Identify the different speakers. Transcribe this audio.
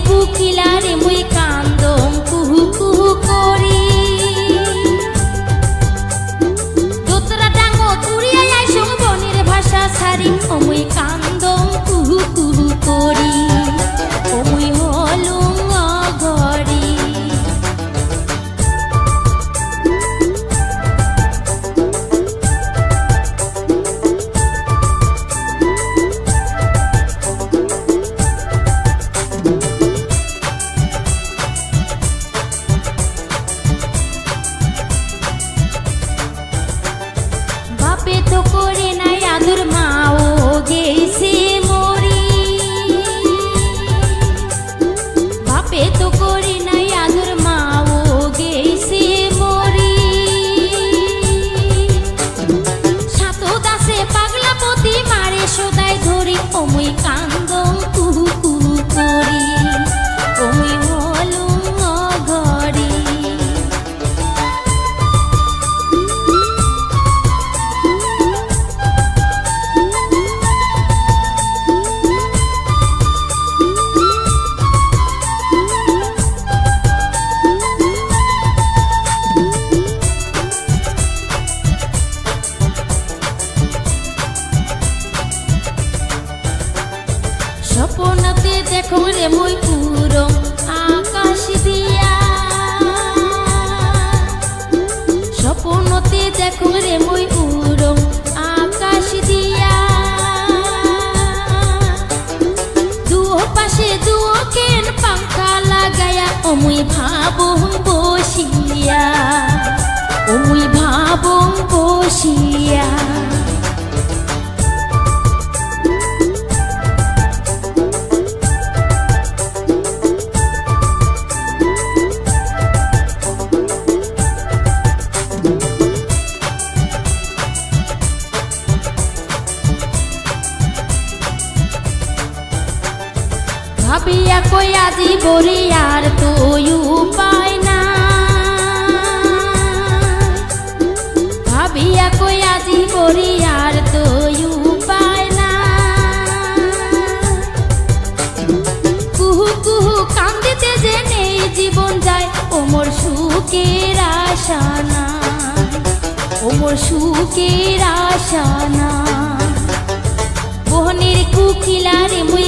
Speaker 1: কুকিলারে মুই কান্দম কুহু কুহু করি দোতরা ডাঙো তুরিয়া আইসং বনের ভাষা ছাড়ি ও মুই কান্দম কুহু কুহু করি ও মুই হলুম অঘরি বাপে তো করে নাই আদর মাও গেছে মরি বাপে তো করে নাই আদর মাও গেছে মরি সাতো দাসে পাগলা পতি মারে সদাই ধরি ও মুই কান্দম কুহু কুহু করি ও মুই হলুম অঘরি স্বপ্নতে দেখো রে মুই উড়ং আকাশ দিয়া স্বপ্নতে দেখো রে মুই উড়ং আকাশ দিয়া দুও পাশে দুও কেন পাঙ্খা লাগায়া ও মুই ভাবং বসিয়া ও মুই ভাবং বসিয়া ভাবিয়া কই আজি বলি আর তো উপায় না ভাবিয়া কই আজি বলি আর তো উপায় না কুহু কুহু কান্দিতে যে নেই জীবন যায় ও মোর সুখের আশা না ও মোর সুখের আশা না বহনের কুকিলারে মুই